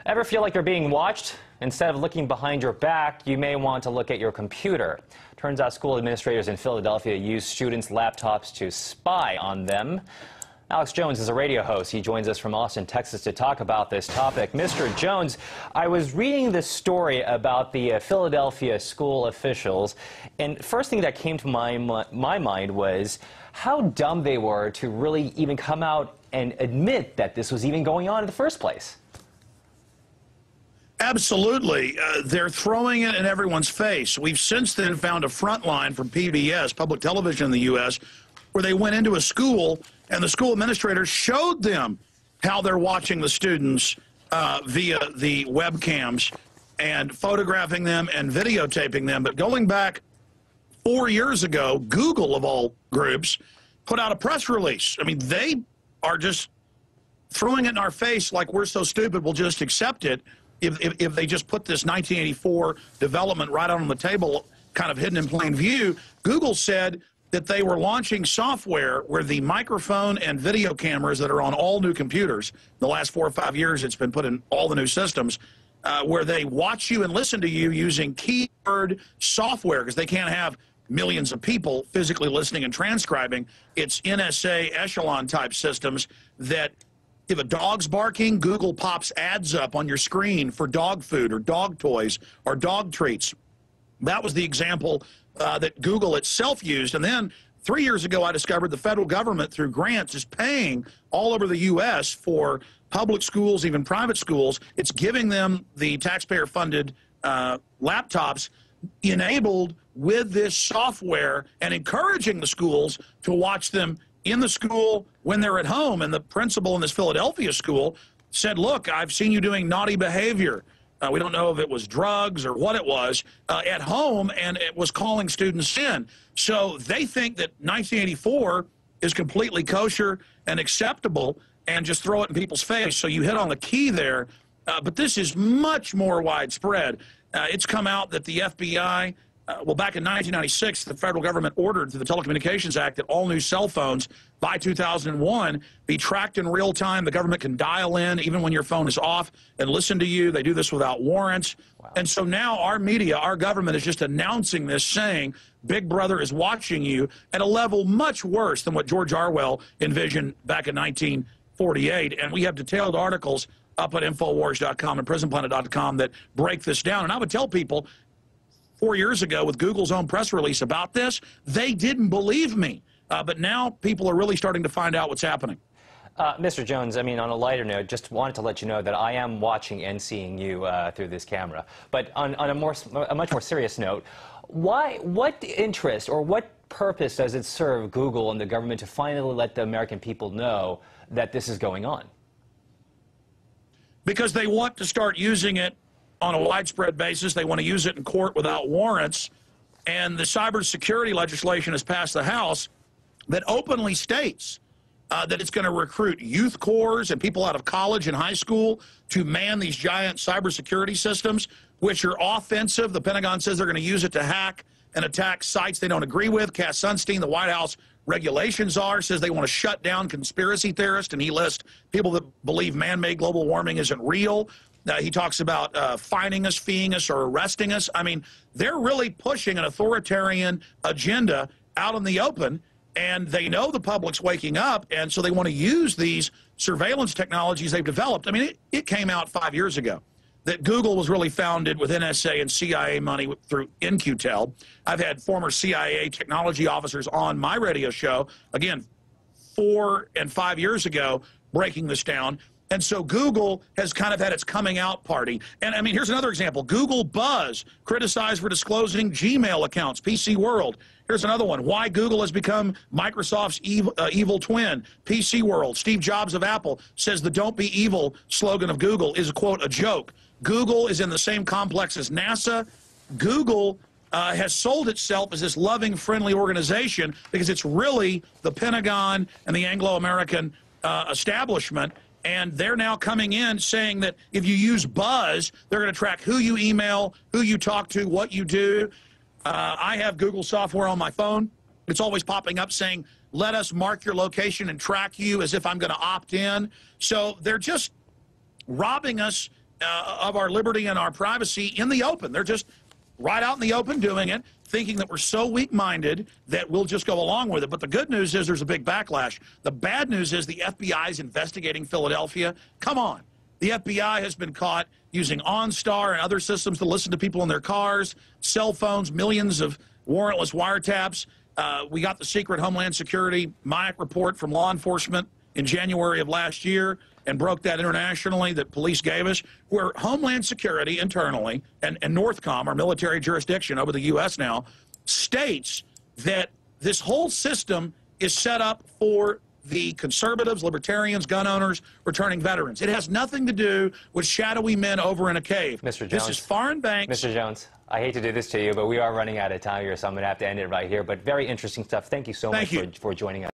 Ever feel like you're being watched? Instead of looking behind your back, you may want to look at your computer. Turns out school administrators in Philadelphia use students' laptops to spy on them. Alex Jones is a radio host. He joins us from Austin, Texas to talk about this topic. Mr. Jones, I was reading this story about the Philadelphia school officials, and first thing that came to my mind was how dumb they were to really even come out and admit that this was even going on in the first place. Absolutely. They're throwing it in everyone's face. We've since then found a front line from PBS, public television in the U.S., where they went into a school and the school administrators showed them how they're watching the students via the webcams and photographing them and videotaping them. But going back 4 years ago, Google, of all groups, put out a press release. I mean, they are just throwing it in our face like we're so stupid we'll just accept it. If they just put this 1984 development right out on the table, kind of hidden in plain view, Google said that they were launching software where the microphone and video cameras that are on all new computers, the last 4 or 5 years it's been put in all the new systems, where they watch you and listen to you using keyword software, because they can't have millions of people physically listening and transcribing. It's NSA echelon type systems that if a dog's barking, Google pops ads up on your screen for dog food or dog toys or dog treats. That was the example that Google itself used. And then 3 years ago, I discovered the federal government, through grants, is paying all over the U.S. for public schools, even private schools. It's giving them the taxpayer-funded laptops enabled with this software and encouraging the schools to watch them in the school when they're at home. And the principal in this Philadelphia school said, look, I've seen you doing naughty behavior. We don't know if it was drugs or what it was at home, and it was calling students in. So they think that 1984 is completely kosher and acceptable and just throw it in people's face. So you hit on the key there. But this is much more widespread. It's come out that the FBI, well, back in 1996, the federal government ordered through the Telecommunications Act that all new cell phones by 2001 be tracked in real time. The government can dial in even when your phone is off and listen to you. They do this without warrants. Wow. And so now our media, our government is just announcing this, saying Big Brother is watching you at a level much worse than what George Orwell envisioned back in 1948. And we have detailed articles up at Infowars.com and PrisonPlanet.com that break this down. And I would tell people, 4 years ago, with Google's own press release about this, they didn't believe me. But now people are really starting to find out what's happening. Mr. Jones, I mean, on a lighter note, just wanted to let you know that I am watching and seeing you through this camera. But on a much more serious note, what interest or what purpose does it serve Google and the government to finally let the American people know that this is going on? Because they want to start using it on a widespread basis. They want to use it in court without warrants. And the cybersecurity legislation has passed the House that openly states that it's going to recruit youth corps and people out of college and high school to man these giant cybersecurity systems, which are offensive. The Pentagon says they're going to use it to hack and attack sites they don't agree with. Cass Sunstein, the White House regulations czar, says they want to shut down conspiracy theorists, and he lists people that believe man-made global warming isn't real. He talks about fining us, feeing us, or arresting us. I mean, they're really pushing an authoritarian agenda out in the open, and they know the public's waking up, and so they want to use these surveillance technologies they've developed. I mean, it came out 5 years ago that Google was really founded with NSA and CIA money through In-Q-Tel. I've had former CIA technology officers on my radio show, again, 4 and 5 years ago, breaking this down. And so Google has kind of had its coming out party. And I mean, here's another example. Google Buzz, criticized for disclosing Gmail accounts, PC World. Here's another one. Why Google has become Microsoft's evil twin. PC World. Steve Jobs of Apple says the "Don't be evil" slogan of Google is, quote, a joke. Google is in the same complex as NASA. Google has sold itself as this loving, friendly organization because it's really the Pentagon and the Anglo-American establishment. And they're now coming in saying that if you use Buzz, they're going to track who you email, who you talk to, what you do. I have Google software on my phone. It's always popping up saying, let us mark your location and track you, as if I'm going to opt in. So they're just robbing us of our liberty and our privacy in the open. They're just right out in the open doing it, thinking that we're so weak-minded that we'll just go along with it. But the good news is there's a big backlash. The bad news is the FBI is investigating Philadelphia. Come on. The FBI has been caught using OnStar and other systems to listen to people in their cars, cell phones, millions of warrantless wiretaps. We got the secret Homeland Security MIAC report from law enforcement in January of last year and broke that internationally that police gave us, where Homeland Security internally and NORTHCOM, our military jurisdiction over the U.S. now, states that this whole system is set up for the conservatives, libertarians, gun owners, returning veterans. It has nothing to do with shadowy men over in a cave. Mr. Jones. This is foreign banks. Mr. Jones, I hate to do this to you, but we are running out of time here, so I'm going to have to end it right here. But very interesting stuff. Thank you so much for joining us.